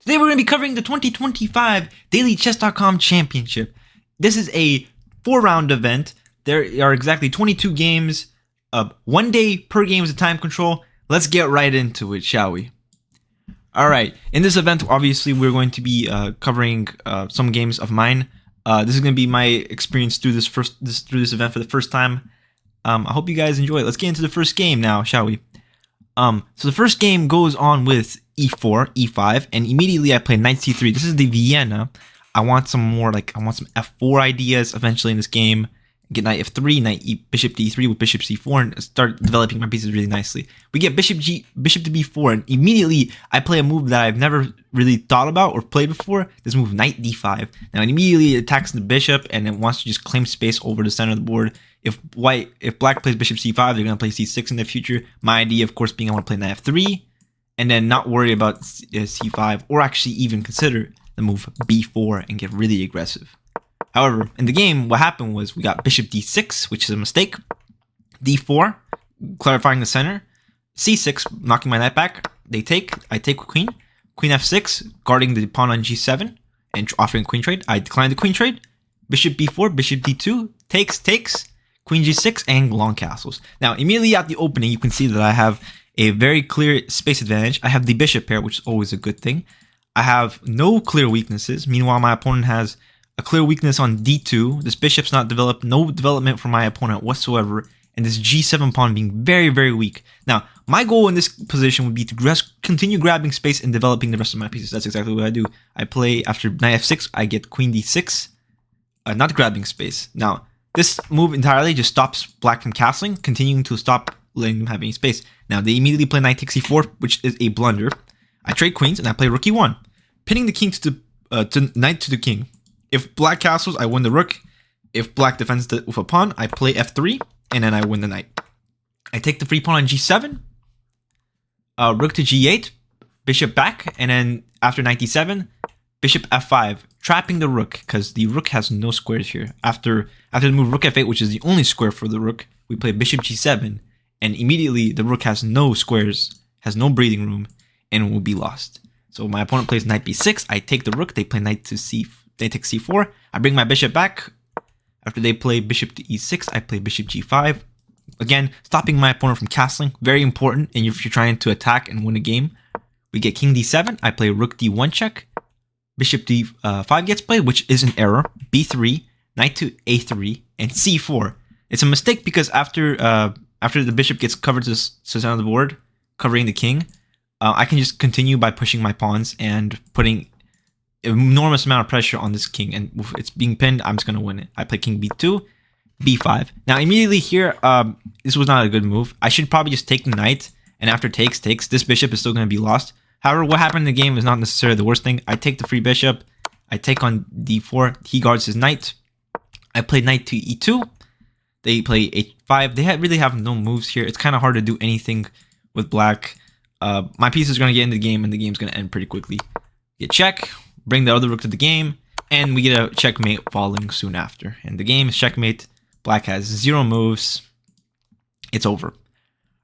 Today we're going to be covering the 2025 DailyChess.com Championship. This is a 4-round event. There are exactly 22 games. 1 day per game is the time control. Let's get right into it, shall we? Alright, in this event, obviously, we're going to be covering some games of mine. This is going to be my experience through this event for the first time. I hope you guys enjoy it. Let's get into the first game now, shall we? So the first game goes on with e4, e5, and immediately I play knight c3. This is the Vienna. I want some f4 ideas eventually in this game. Get knight f3, bishop d3 with bishop c4, and start developing my pieces really nicely. We get bishop to b4, and immediately I play a move that I've never really thought about or played before. This move, knight d5. Now it immediately attacks the bishop, and it wants to just claim space over the center of the board. If black plays bishop c5, they're going to play c6 in the future. My idea, of course, being I want to play knight f3, and then not worry about c5, or actually even consider the move b4 and get really aggressive. However, in the game, what happened was we got bishop d6, which is a mistake, d4, clarifying the center, c6, knocking my knight back, I take queen, queen f6, guarding the pawn on g7, and offering queen trade. I decline the queen trade, bishop b4, bishop d2, takes, queen g6, and long castles. Now, immediately at the opening, you can see that I have a very clear space advantage. I have the bishop pair, which is always a good thing. I have no clear weaknesses. Meanwhile, my opponent has a clear weakness on d2. This bishop's not developed, no development for my opponent whatsoever, and this g7 pawn being very, very weak. Now, my goal in this position would be to continue grabbing space and developing the rest of my pieces. That's exactly what I do. I play after knight f6, I get queen d6, not grabbing space. Now, this move entirely just stops black from castling, continuing to stop letting them have any space. Now, they immediately play knight takes c4, which is a blunder. I trade queens, and I play rook e1, pinning the king to knight to the king. If black castles, I win the rook. If black defends with a pawn, I play f3, and then I win the knight. I take the free pawn on g7, rook to g8, bishop back, and then after knight d7, bishop f5, trapping the rook, because the rook has no squares here. After the move rook f8, which is the only square for the rook, we play bishop g7, and immediately the rook has no squares, has no breathing room, and will be lost. So my opponent plays knight b6, I take the rook, they play knight to they take c4, I bring my bishop back. After they play bishop to e6, I play bishop g5. Again, stopping my opponent from castling, very important, and if you're trying to attack and win a game. We get king d7, I play rook d1 check, bishop d5 gets played, which is an error, b3, knight to a3, and c4. It's a mistake because after the bishop gets covered to the center of the board, covering the king, I can just continue by pushing my pawns and putting enormous amount of pressure on this king, and if it's being pinned, I'm just going to win it. I play king b2, b5. Now, immediately here, this was not a good move. I should probably just take the knight, and after takes, this bishop is still going to be lost. However, what happened in the game is not necessarily the worst thing. I take the free bishop, I take on d4, he guards his knight. I play knight to e2, they play h5. They really have no moves here. It's kind of hard to do anything with black. My piece is going to get into the game, and the game's going to end pretty quickly. Get check, bring the other rook to the game, and we get a checkmate falling soon after. And the game is checkmate. Black has 0 moves. It's over.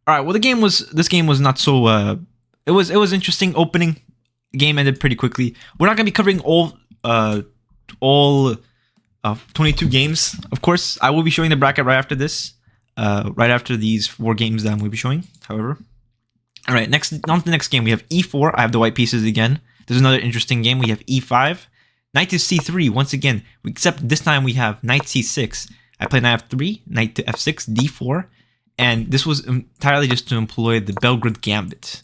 All right. Well, this game was not so. It was interesting opening. The game ended pretty quickly. We're not gonna be covering all 22 games. Of course, I will be showing the bracket right after this. Right after these 4 games that I'm going to be showing. However, all right. Next, on to the next game, we have e4. I have the white pieces again. There's another interesting game. We have e5, knight to c3 once again, except this time we have knight c6. I play knight f3, knight to f6, d4, and this was entirely just to employ the Belgrade Gambit.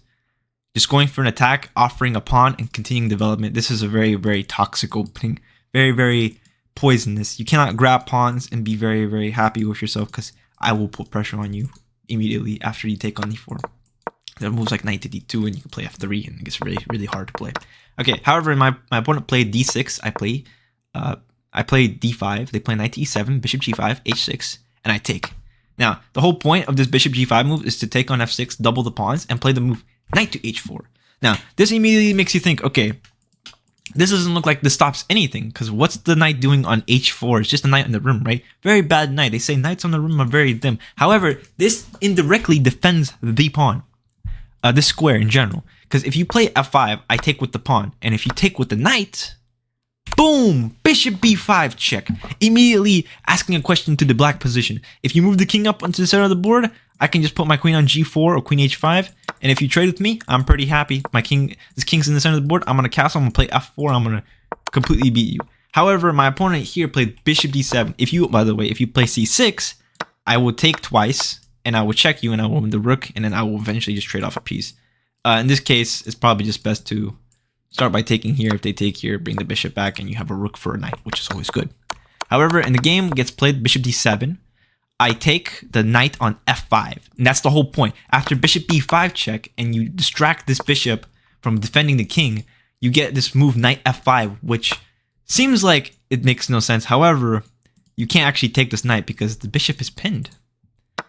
Just going for an attack, offering a pawn, and continuing development. This is a very, very toxic opening. Very, very poisonous. You cannot grab pawns and be very, very happy with yourself, because I will put pressure on you immediately after you take on d4. There are moves like knight to d2, and you can play f3, and it gets really, really hard to play. Okay, however, my opponent played d6. I play d5. They play knight to e7, bishop g5, h6, and I take. Now, the whole point of this bishop g5 move is to take on f6, double the pawns, and play the move knight to h4. Now, this immediately makes you think, okay, this doesn't look like this stops anything, because what's the knight doing on h4? It's just a knight on the rim, right? Very bad knight. They say knights on the rim are very dim. However, this indirectly defends the pawn. This square in general, because Because if you play f5, I take with the pawn. And if you take with the knight, boom, bishop b5 check. Immediately asking a question to the black position. If you move the king up onto the center of the board, I can just put my queen on g4 or queen h5. And if you trade with me, I'm pretty happy. This king's in the center of the board. I'm going to castle. I'm going to play f4. I'm going to completely beat you. However, my opponent here played bishop d7. By the way, if you play c6, I will take twice and I will check you and I will win the rook. And then I will eventually just trade off a piece. In this case, it's probably just best to start by taking here. If they take here, bring the bishop back and you have a rook for a knight, which is always good. However, in the game gets played bishop d7. I take the knight on f5. And that's the whole point. After bishop b5 check and you distract this bishop from defending the king, you get this move knight f5, which seems like it makes no sense. However, you can't actually take this knight because the bishop is pinned.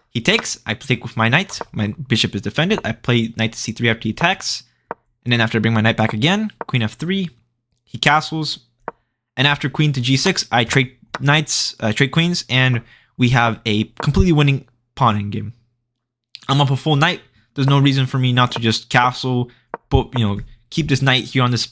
He takes, I take with my knight. My bishop is defended. I play knight to c3 after he attacks. And then after I bring my knight back again, queen f3, he castles. And after queen to g6, I trade trade queens, and we have a completely winning pawn in game. I'm up a full knight. There's no reason for me not to just castle, but keep this knight here on this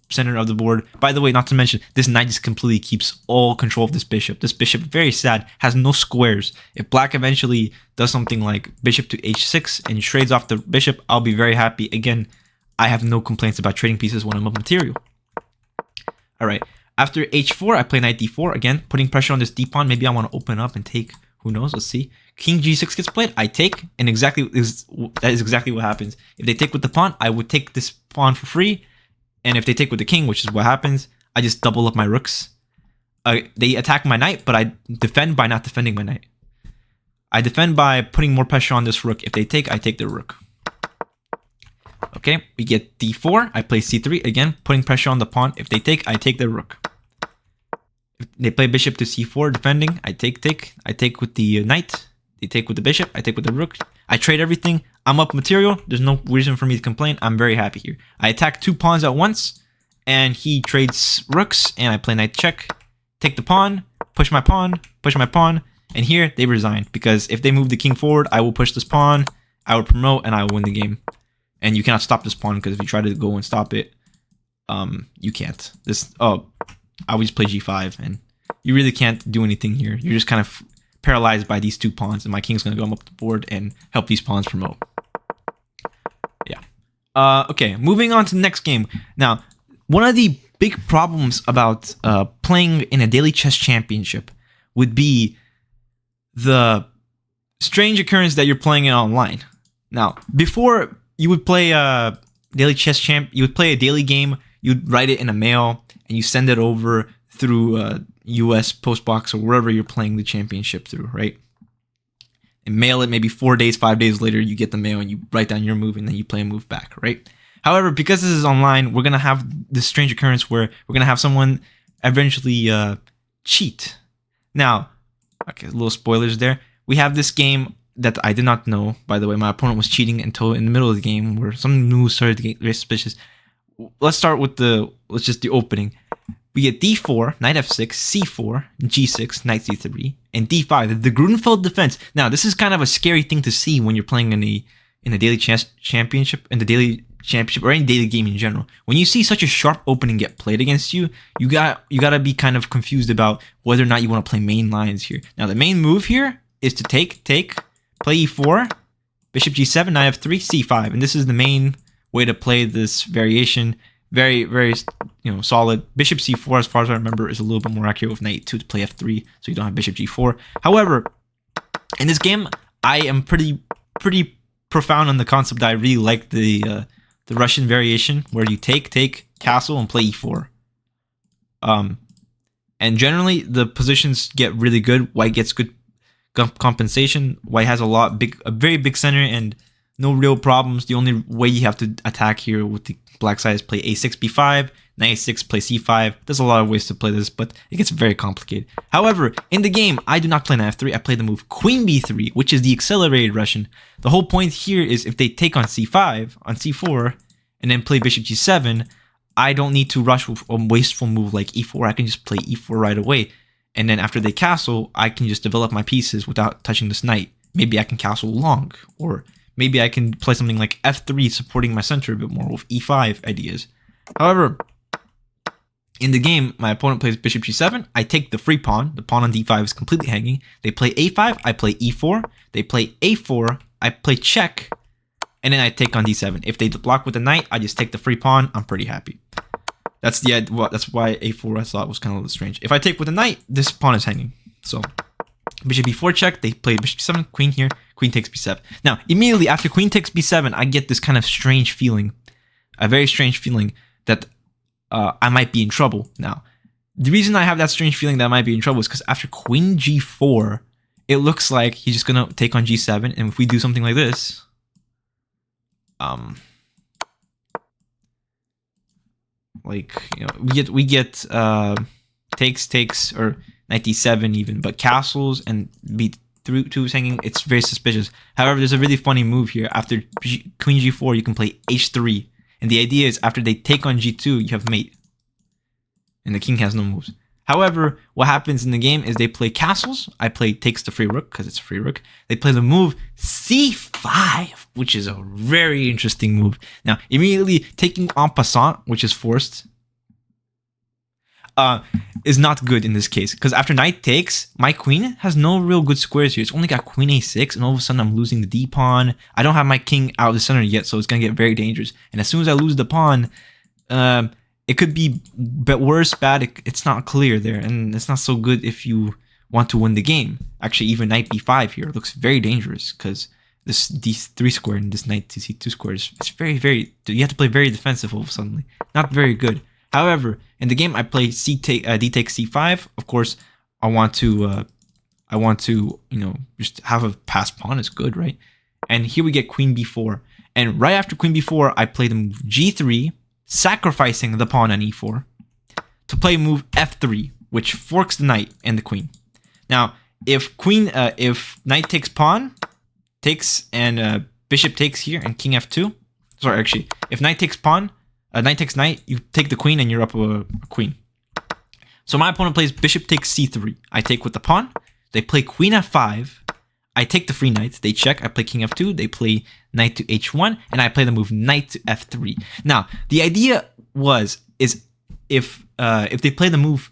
center of the board. By the way, not to mention, this knight just completely keeps all control of this bishop. This bishop, very sad, has no squares. If black eventually does something like bishop to h6 and trades off the bishop, I'll be very happy. Again, I have no complaints about trading pieces when I'm up material. All right. After h4, I play knight d4. Again, putting pressure on this d pawn. Maybe I want to open up and take. Who knows? Let's see. King g6 gets played. I take, and that is exactly what happens. If they take with the pawn, I would take this pawn for free. And if they take with the king, which is what happens, I just double up my rooks. They attack my knight, but I defend by not defending my knight. I defend by putting more pressure on this rook. If they take, I take the rook. Okay, we get d4. I play c3. Again, putting pressure on the pawn. If they take, I take the rook. If they play bishop to c4, defending. I take with the knight. They take with the bishop. I take with the rook. I trade everything. I'm up material. There's no reason for me to complain. I'm very happy here. I attack two pawns at once, and he trades rooks, and I play knight check. Take the pawn, push my pawn, and here they resign. Because if they move the king forward, I will push this pawn, I will promote, and I will win the game. And you cannot stop this pawn, because if you try to go and stop it, you can't. I always play g5, and you really can't do anything here. You're just kind of paralyzed by these two pawns, and my king's going to go up the board and help these pawns promote. Yeah. Okay, moving on to the next game. Now, one of the big problems about playing in a daily chess championship would be the strange occurrence that you're playing it online. Now, before you would play a daily chess champ, you would play a daily game, you'd write it in a mail, and you send it over through US postbox or wherever you're playing the championship through, right? And mail it maybe 4 days, 5 days later, you get the mail and you write down your move and then you play a move back, right? However, because this is online, we're going to have this strange occurrence where we're going to have someone eventually cheat. Now, okay, little spoilers there. We have this game that I did not know, by the way. My opponent was cheating until in the middle of the game where some news started to get very suspicious. Let's start with the opening. We get d4, knight f6, c4, g6, knight c3, and d5. The Grunfeld defense. Now, this is kind of a scary thing to see when you're playing in a daily chess championship, or any daily game in general. When you see such a sharp opening get played against you, you gotta be kind of confused about whether or not you want to play main lines here. Now, the main move here is to take, play e4, bishop g7, knight f3, c5, and this is the main way to play this variation. Very, very, solid. Bishop c4, as far as I remember, is a little bit more accurate with knight e2 to play f3, so you don't have bishop g4. However, in this game, I am pretty profound on the concept that I really like the Russian variation, where you take, castle, and play e4. And generally, the positions get really good. White gets good compensation. White has a very big center and no real problems. The only way you have to attack here with the black side is play a6, b5, knight a6, play c5. There's a lot of ways to play this, but it gets very complicated. However, in the game, I do not play knight f3. I play the move queen b3, which is the accelerated Russian. The whole point here is if they take on c5, on c4, and then play bishop g7, I don't need to rush with a wasteful move like e4. I can just play e4 right away. And then after they castle, I can just develop my pieces without touching this knight. Maybe I can castle long, or maybe I can play something like f3, supporting my center a bit more with e5 ideas. However, in the game, my opponent plays bishop g7. I take the free pawn. The pawn on d5 is completely hanging. They play a5. I play e4. They play a4. I play check. And then I take on d7. If they block with the knight, I just take the free pawn. I'm pretty happy. That's why a4 I thought was kind of a little strange. If I take with the knight, this pawn is hanging. So bishop b4 check. They play bishop b7. Queen here. Queen takes b7. Now, immediately after queen takes b7, I get this kind of strange feeling. A very strange feeling that I might be in trouble. Now, the reason I have that strange feeling that I might be in trouble is because after queen g4, it looks like he's just gonna take on g7, and if we do something like this, we get takes or knight d7 even, but castles and b2 is hanging. It's very suspicious. However, there's a really funny move here. After queen g4, you can play h3. And the idea is after they take on g2, you have mate. And the king has no moves. However, what happens in the game is they play castles. I play takes the free rook because it's a free rook. They play the move c5, which is a very interesting move. Now, immediately taking en passant, which is forced, is not good in this case. Because after knight takes, my queen has no real good squares here. It's only got queen a6, and all of a sudden I'm losing the d pawn. I don't have my king out of the center yet, so it's going to get very dangerous. And as soon as I lose the pawn, it could be worse, bad. It's not clear there, and it's not so good if you want to win the game. Actually, even knight b5 here looks very dangerous because this d3 square and this knight to c2 square is very, you have to play very defensive all of a sudden. Not very good. However, in the game, I play d takes c5. Of course, I want to just have a passed pawn is good, right? And here we get queen b4. And right after queen b4, I play the move g3, sacrificing the pawn on e4 to play move f3, which forks the knight and the queen. Now, if knight takes pawn, takes and bishop takes here and king f2. Sorry, actually, if knight takes pawn, knight takes knight, you take the queen and you're up a queen. So my opponent plays bishop takes c3. I take with the pawn. They play queen f5. I take the free knight. They check. I play king f2. They play knight to h1, and I play the move knight to f3. Now, the idea is if they play the move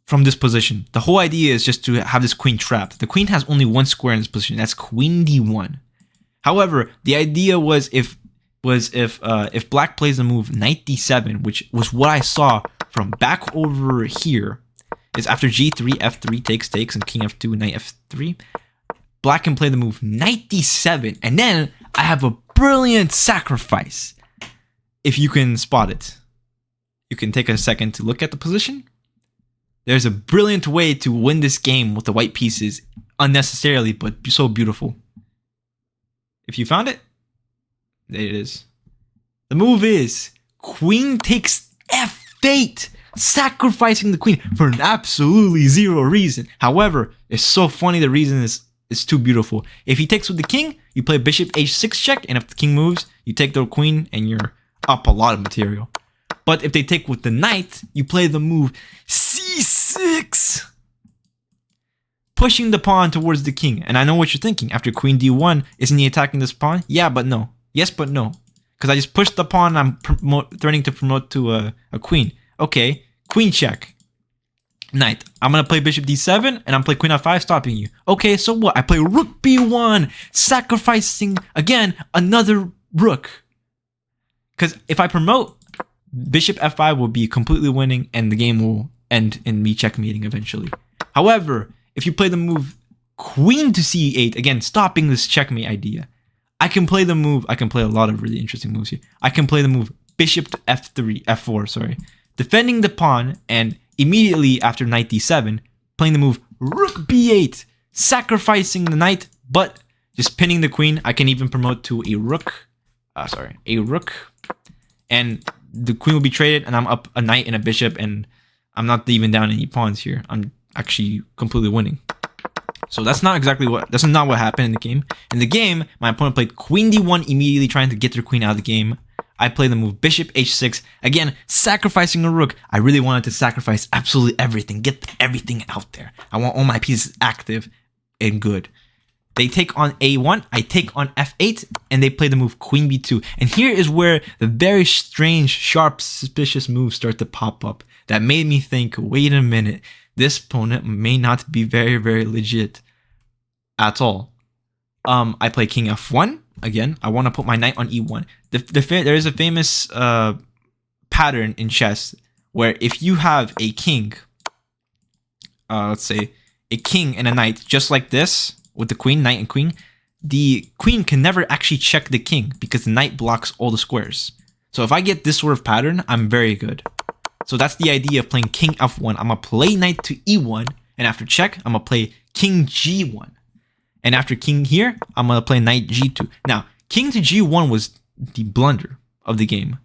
from this position, the whole idea is just to have this queen trapped. The queen has only one square in this position. That's queen d1. However, the idea was if black plays the move knight d7, which was what I saw from back over here, is after g3, f3 takes, and king f2, knight f3, black can play the move knight d7, and then I have a brilliant sacrifice. If you can spot it, you can take a second to look at the position. There's a brilliant way to win this game with the white pieces unnecessarily, but so beautiful. If you found it, there it is. The move is queen takes f8, sacrificing the queen for an absolutely zero reason. However, it's so funny. The reason is too beautiful. If he takes with the king, you play bishop h6 check, and if the king moves, you take the queen and you're up a lot of material. But if they take with the knight, you play the move c6, pushing the pawn towards the king. And I know what you're thinking. After queen d1, isn't he attacking this pawn? Yeah, but no. Yes, but no. Because I just pushed the pawn, I'm threatening to promote to a queen. Okay, queen check. Knight. I'm going to play bishop d7, and I'm playing queen f5, stopping you. Okay, so what? I play rook b1, sacrificing, again, another rook. Because if I promote, bishop f5 will be completely winning, and the game will end in me checkmating eventually. However, if you play the move queen to c8, again, stopping this checkmate idea, I can play the move, I can play a lot of really interesting moves here. I can play the move bishop to f4, sorry, defending the pawn, and immediately after knight d7, playing the move rook b8, sacrificing the knight, but just pinning the queen. I can even promote to a rook, and the queen will be traded, and I'm up a knight and a bishop, and I'm not even down any pawns here. I'm actually completely winning. So that's not what happened in the game. In the game, my opponent played queen d1, immediately trying to get their queen out of the game. I played the move bishop h6, again, sacrificing a rook. I really wanted to sacrifice absolutely everything, get everything out there. I want all my pieces active and good. They take on a1, I take on f8, and they play the move queen b2. And here is where the very strange, sharp, suspicious moves start to pop up that made me think, wait a minute, this opponent may not be very, very legit at all. I play king f1. Again, I want to put my knight on e1. There is a famous pattern in chess where if you have a king, let's say a king and a knight, just like this, with the queen, knight and queen, the queen can never actually check the king because the knight blocks all the squares. So if I get this sort of pattern, I'm very good. So that's the idea of playing king f1. I'm going to play knight to e1, and after check, I'm going to play king g1. And after king here, I'm going to play knight g2. Now, king to g1 was the blunder of the game.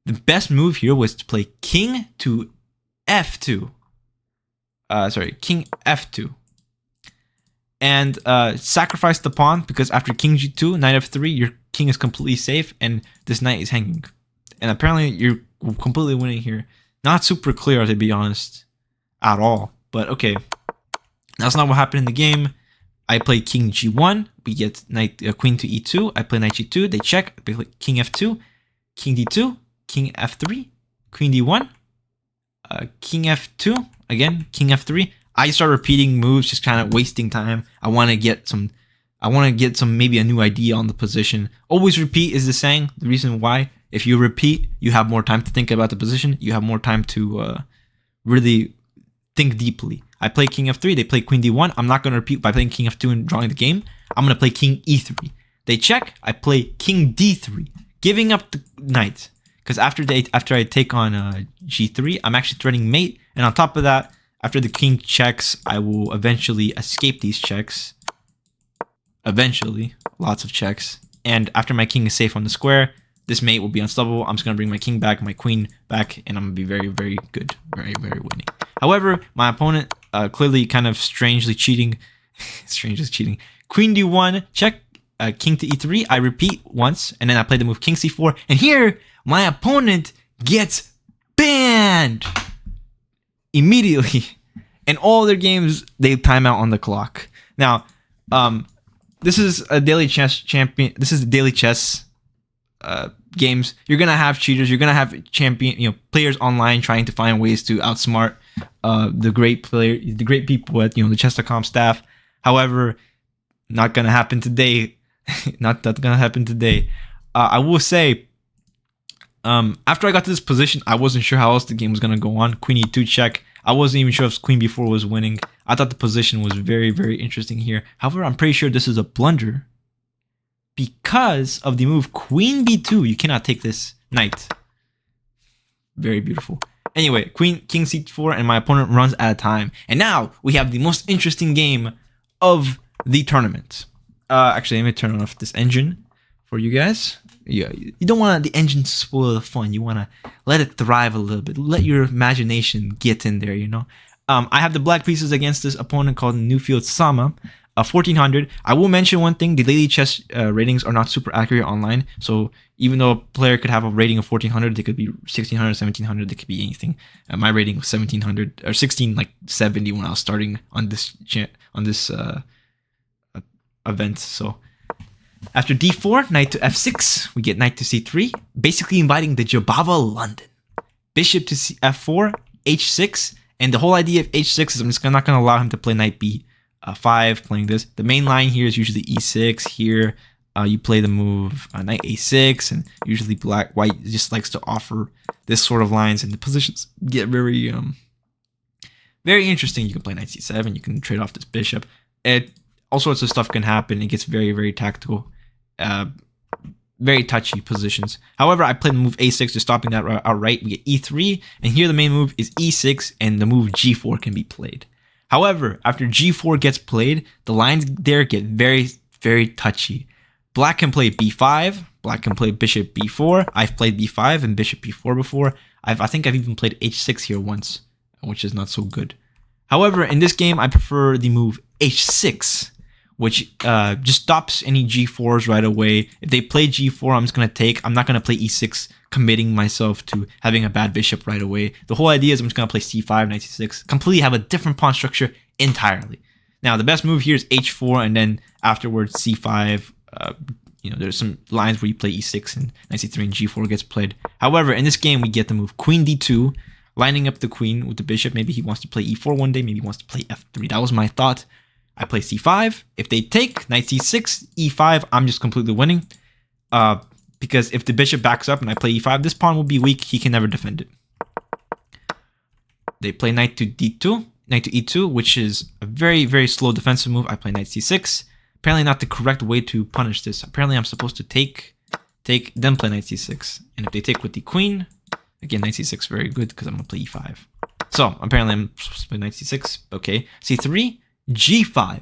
The best move here was to play king to f2. King f2. And sacrifice the pawn, because after king g2, knight f3, your king is completely safe and this knight is hanging. And apparently you're completely winning here. Not super clear, to be honest, at all. But okay, that's not what happened in the game. I play king g1, we get queen to e2, I play knight g2, they check, I play king f2, king d2, king f3, queen d1, king f2, again, king f3. I start repeating moves, just kind of wasting time. I want to get some maybe a new idea on the position. Always repeat is the saying. The reason why, if you repeat, you have more time to think about the position. You have more time to really think deeply. I play king f3, they play queen d1. I'm not going to repeat by playing king f2 and drawing the game. I'm going to play king e3. They check, I play king d3, giving up the knight. Because after I take on g3, I'm actually threatening mate. And on top of that, after the king checks, I will eventually escape these checks. Eventually, lots of checks. And after my king is safe on the square, this mate will be unstoppable. I'm just going to bring my king back, my queen back, and I'm going to be very, very good. Very, very winning. However, my opponent clearly kind of strangely cheating. Queen d1, check, king to e3. I repeat once, and then I play the move king c4. And here, my opponent gets banned immediately. In all their games, they time out on the clock. Now, this is a daily chess champion. This is the daily chess games. You're gonna have cheaters. You're gonna have players online trying to find ways to outsmart the great people at the chess.com staff. However, not gonna happen today. Not gonna happen today. I will say, after I got to this position, I wasn't sure how else the game was gonna go on. Queen e2 check. I wasn't even sure if queen b4 was winning. I thought the position was very, very interesting here. However, I'm pretty sure this is a blunder because of the move queen b2. You cannot take this knight. Very beautiful. Anyway, king c4, and my opponent runs out of time. And now we have the most interesting game of the tournament. Actually, let me turn off this engine for you guys. Yeah, you don't want the engine to spoil the fun. You want to let it thrive a little bit. Let your imagination get in there, I have the black pieces against this opponent called Newfield Sama, 1400. I will mention one thing. The daily chess ratings are not super accurate online. So even though a player could have a rating of 1400, they could be 1600, 1700. They could be anything. My rating was 1700 or 1670 when I was starting on this event. So after d4, knight to f6, we get knight to c3, basically inviting the Jobava London. Bishop to f4, h6, and the whole idea of h6 is I'm just not going to allow him to play knight b5, playing this. The main line here is usually e6. Here, you play the move knight a6, and usually white just likes to offer this sort of lines, and the positions get very, very interesting. You can play knight c7, you can trade off this bishop. All sorts of stuff can happen. It gets very, very tactical, very touchy positions. However, I played the move a6, just stopping that outright. We get e3, and here the main move is e6, and the move g4 can be played. However, after g4 gets played, the lines there get very, very touchy. Black can play b5. Black can play bishop b4. I've played b5 and bishop b4 before. I think I've even played h6 here once, which is not so good. However, in this game, I prefer the move h6, which just stops any g4s right away. If they play g4, I'm just going to take. I'm not going to play e6, committing myself to having a bad bishop right away. The whole idea is I'm just going to play c5, knight c6, completely have a different pawn structure entirely. Now, the best move here is h4, and then afterwards c5. There's some lines where you play e6 and knight c3 and g4 gets played. However, in this game, we get the move queen d2, lining up the queen with the bishop. Maybe he wants to play e4 one day. Maybe he wants to play f3. That was my thought. I play c5. If they take knight c6, e5, I'm just completely winning. Because if the bishop backs up and I play e5, this pawn will be weak. He can never defend it. They play knight to d2, knight to e2, which is a very, very slow defensive move. I play knight c6. Apparently not the correct way to punish this. Apparently I'm supposed to take, then play knight c6. And if they take with the queen, again, knight c6 very good because I'm going to play e5. So apparently I'm supposed to play knight c6. Okay, c3, g5.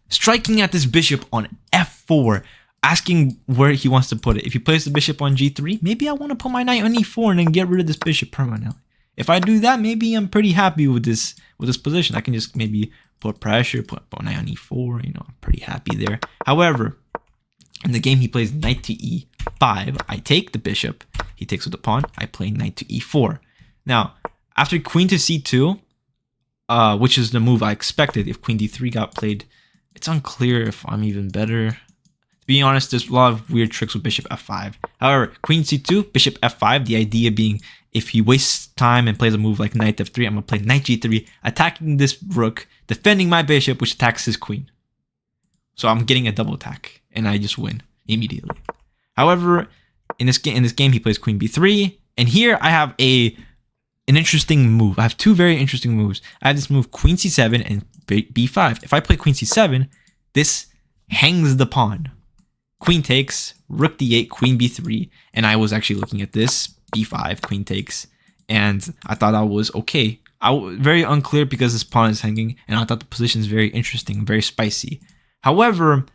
Striking at this bishop on f4. Asking where he wants to put it. If he plays the bishop on g3, maybe I want to put my knight on e4 and then get rid of this bishop permanently. If I do that, maybe I'm pretty happy with this position. I can just maybe put pressure, put knight on e4. I'm pretty happy there. However, in the game he plays knight to e5. I take the bishop. He takes with the pawn. I play knight to e4. Now, after queen to c2, which is the move I expected, if queen d3 got played, it's unclear if I'm even better. Being honest, there's a lot of weird tricks with bishop f5. However, queen c2, bishop f5, the idea being if he wastes time and plays a move like knight f3, I'm going to play knight g3, attacking this rook, defending my bishop, which attacks his queen. So I'm getting a double attack, and I just win immediately. However, in this game, he plays queen b3, and here I have an interesting move. I have two very interesting moves. I have this move queen c7 and b5. If I play queen c7, this hangs the pawn. Queen takes, rook d8, queen b3, and I was actually looking at this, b5, queen takes, and I thought I was okay. Very unclear because this pawn is hanging, and I thought the position is very interesting, very spicy. However,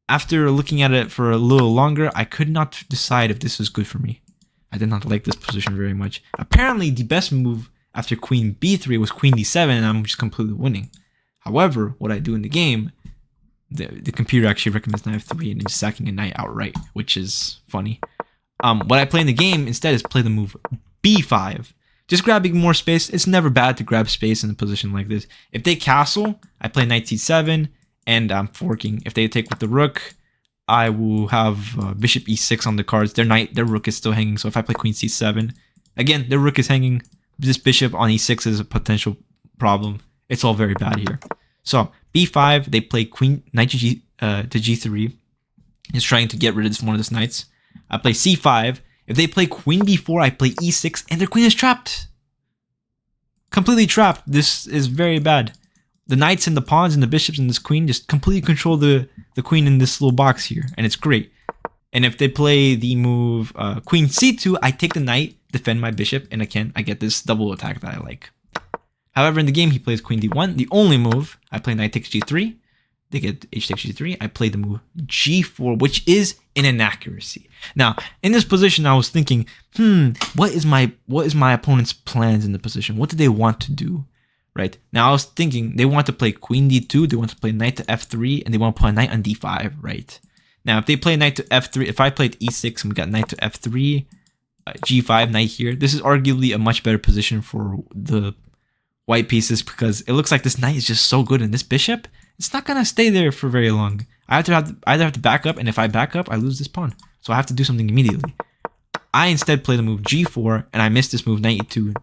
after looking at it for a little longer, I could not decide if this was good for me. I did not like this position very much. Apparently, the best move after queen b3 was queen d7, and I'm just completely winning. However, what I do in the game, the computer actually recommends knight f3 and just sacking a knight outright, which is funny. What I play in the game instead is play the move b5. Just grabbing more space. It's never bad to grab space in a position like this. If they castle, I play knight c7 and I'm forking. If they take with the rook, I will have bishop e6 on the cards. Their rook is still hanging. So if I play queen c7, again, their rook is hanging. This bishop on e6 is a potential problem. It's all very bad here. So b5, they play queen knight to g3. He's trying to get rid of one of these knights. I play c5. If they play queen b4, I play e6, and their queen is trapped. Completely trapped. This is very bad. The knights and the pawns and the bishops and this queen just completely control the queen in this little box here, and it's great. And if they play the move queen c2, I take the knight, defend my bishop, and again, I get this double attack that I like. However, in the game, he plays queen d1. The only move, I play knight takes g3. They get h takes g3. I play the move g4, which is an inaccuracy. Now, in this position, I was thinking, what is my opponent's plans in the position? What do they want to do? Right now, I was thinking they want to play queen d2. They want to play knight to f3, and they want to put a knight on d5. Right now, if they play knight to f3, if I played e6 and we got knight to f3, g5, knight here, this is arguably a much better position for the white pieces because it looks like this knight is just so good, and this bishop, it's not gonna stay there for very long. I either have to back up, and if I back up, I lose this pawn. So I have to do something immediately. I instead play the move g4, and I missed this move knight e2,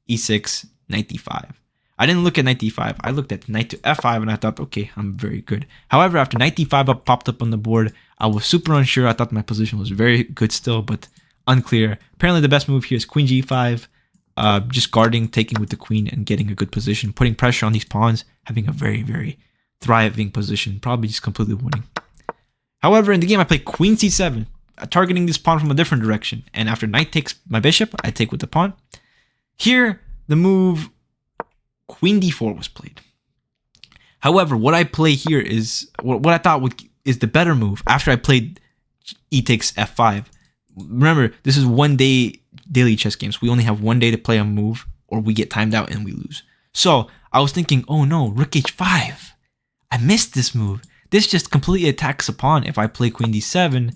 e6, knight d5. I didn't look at knight d5. I looked at knight to f5, and I thought, okay, I'm very good. However, after knight d5 popped up on the board, I was super unsure. I thought my position was very good still, but unclear. Apparently, the best move here is queen g5. Just guarding, taking with the queen, and getting a good position, putting pressure on these pawns, having a very, very thriving position, probably just completely winning. However, in the game, I play queen c7, targeting this pawn from a different direction. And after knight takes my bishop, I take with the pawn. Here, the move queen d4 was played. However, what I play here is what I thought is the better move after I played e takes f5. Remember, this is 1 day daily chess games. We only have 1 day to play a move, or we get timed out and we lose. So I was thinking, oh no, rook h5. I missed this move. This just completely attacks a pawn. If I play queen d7,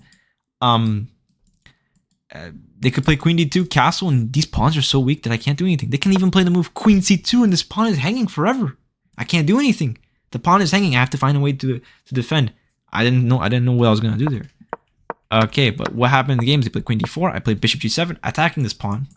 they could play queen d2, castle, and these pawns are so weak that I can't do anything. They can even play the move queen c2, and this pawn is hanging forever. I can't do anything. The pawn is hanging. I have to find a way to defend. I didn't know what I was gonna do there. Okay, but what happened in the games? They played queen d4. I played bishop g7, attacking this pawn.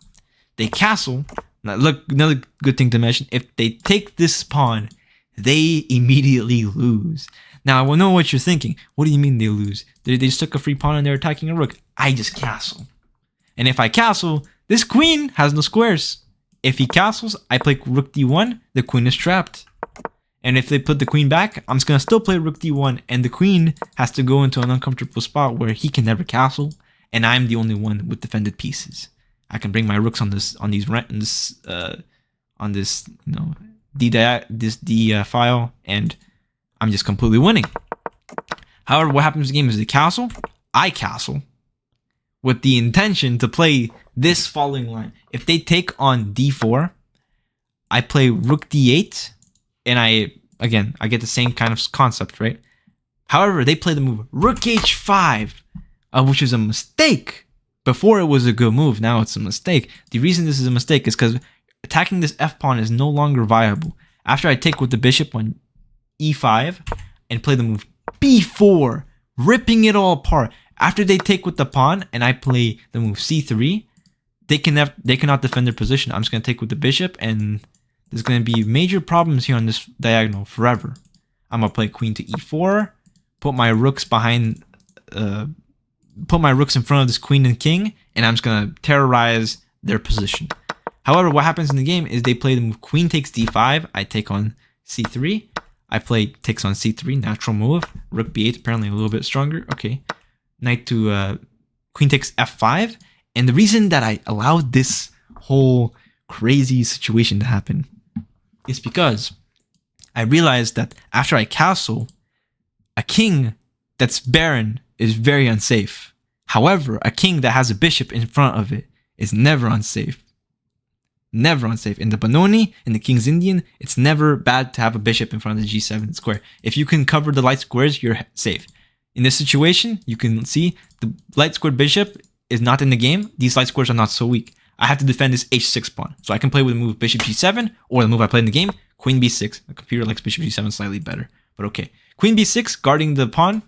They castle. Now, look, another good thing to mention: if they take this pawn, they immediately lose. Now, I know what you're thinking. What do you mean they lose? They just took a free pawn and they're attacking a rook. I just castle. And if I castle, this queen has no squares. If he castles, I play rook d1, the queen is trapped. And if they put the queen back, I'm just going to still play rook d1, and the queen has to go into an uncomfortable spot where he can never castle, and I'm the only one with defended pieces. I can bring my rooks on this D file, and I'm just completely winning. However, what happens in the game is they castle, I castle, with the intention to play this following line. If they take on d4, I play rook d8, and I get the same kind of concept, right? However, they play the move rook h5, which is a mistake. Before it was a good move, now it's a mistake. The reason this is a mistake is because attacking this f pawn is no longer viable. After I take with the bishop on e5 and play the move b4, ripping it all apart. After they take with the pawn and I play the move c3, they cannot defend their position. I'm just going to take with the bishop, and there's going to be major problems here on this diagonal forever. I'm going to play queen to e4, put my rooks behind, put my rooks in front of this queen and king, and I'm just going to terrorize their position. However, what happens in the game is they play the move queen takes d5, I take on c3, I play takes on c3, natural move, rook b8, apparently a little bit stronger, okay. Knight to queen takes f5, and the reason that I allowed this whole crazy situation to happen is because I realized that after I castle, a king that's barren is very unsafe. However, a king that has a bishop in front of it is never unsafe. Never unsafe. In the Benoni, in the King's Indian, it's never bad to have a bishop in front of the g7 square. If you can cover the light squares, you're safe. In this situation, you can see the light squared bishop is not in the game. These light squares are not so weak. I have to defend this h6 pawn. So I can play with the move bishop g7, or the move I played in the game, queen b6. The computer likes bishop g7 slightly better, but okay. Queen b6, guarding the pawn.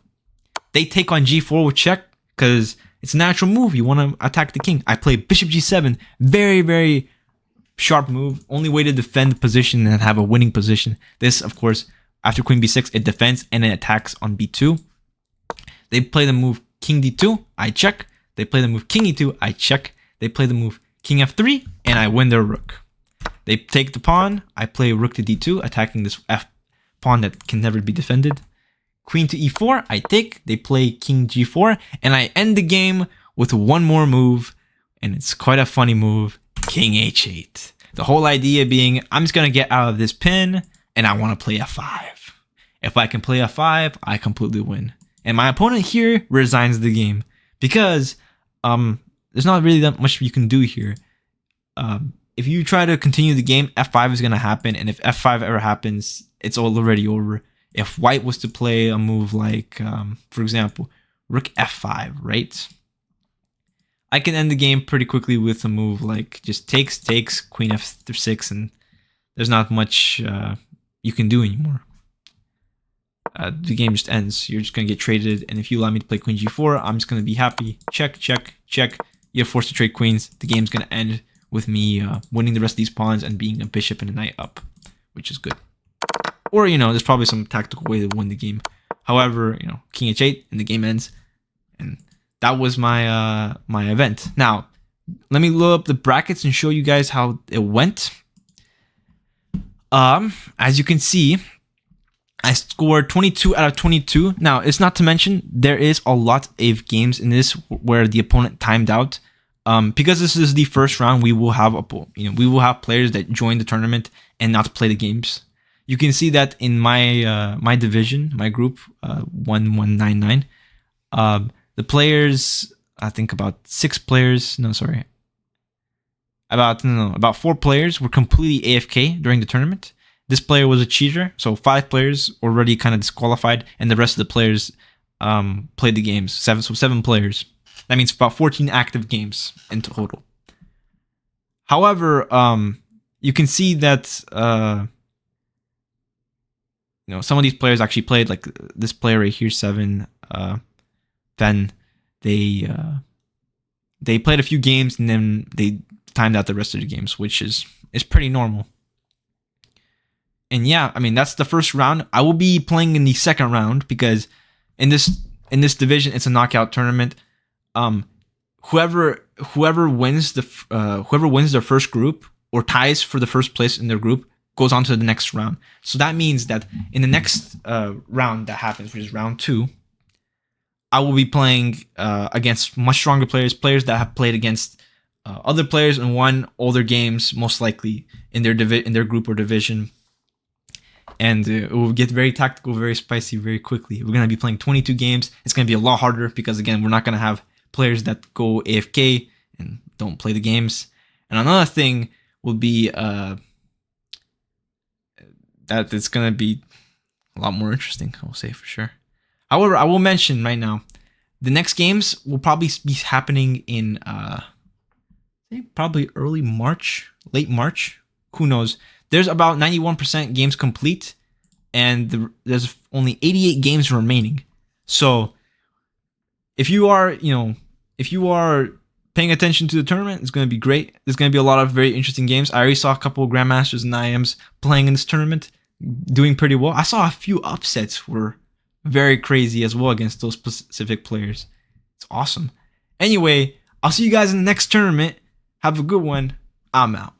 They take on g4 with check, because it's a natural move. You want to attack the king. I play bishop g7. Very, very sharp move. Only way to defend the position and have a winning position. This, of course, after queen b6, it defends and it attacks on b2. They play the move king d2, I check. They play the move king e2, I check. They play the move king f3, and I win their rook. They take the pawn, I play rook to d2, attacking this f pawn that can never be defended. Queen to e4, I take. They play king g4, and I end the game with one more move, and it's quite a funny move, king h8. The whole idea being, I'm just going to get out of this pin, and I want to play f5. If I can play f5, I completely win. And my opponent here resigns the game, because there's not really that much you can do here. If you try to continue the game, f5 is going to happen, and if f5 ever happens, it's already over. If white was to play a move like, for example, rook f5, right? I can end the game pretty quickly with a move like just takes, queen f6, and there's not much you can do anymore. The game just ends. You're just going to get traded, and if you allow me to play queen g4, I'm just going to be happy. Check, check, check. You're forced to trade queens. The game's going to end with me winning the rest of these pawns and being a bishop and a knight up, which is good. Or, there's probably some tactical way to win the game. However, king h8 and the game ends. And that was my my event. Now, let me load up the brackets and show you guys how it went. As you can see, I scored 22 out of 22. Now, it's not to mention there is a lot of games in this where the opponent timed out. Because this is the first round, we will have players that join the tournament and not play the games. You can see that in my my division, my group 1199. The players, I think about 6 players. No, sorry. About 4 players were completely AFK during the tournament. This player was a cheater, so 5 players already kind of disqualified, and the rest of the players played the games. 7 players. That means about 14 active games in total. However, you can see that some of these players actually played, like this player right here, Seven. Then they played a few games and then they timed out the rest of the games, which is pretty normal. And yeah, I mean, that's the first round. I will be playing in the second round because in this division, it's a knockout tournament. Whoever wins their first group or ties for the first place in their group goes on to the next round. So that means that in the next round that happens, which is round 2, I will be playing against much stronger players that have played against other players and won older games, most likely in their group or division. And it will get very tactical, very spicy, very quickly. We're going to be playing 22 games. It's going to be a lot harder because, again, we're not going to have players that go AFK and don't play the games. And another thing will be that it's going to be a lot more interesting, I will say for sure. However, I will mention right now, the next games will probably be happening in probably early March, late March. Who knows? There's about 91% games complete, and there's only 88 games remaining. So if you are paying attention to the tournament, it's going to be great. There's going to be a lot of very interesting games. I already saw a couple of Grandmasters and IMs playing in this tournament, doing pretty well. I saw a few upsets were very crazy as well against those specific players. It's awesome. Anyway, I'll see you guys in the next tournament. Have a good one. I'm out.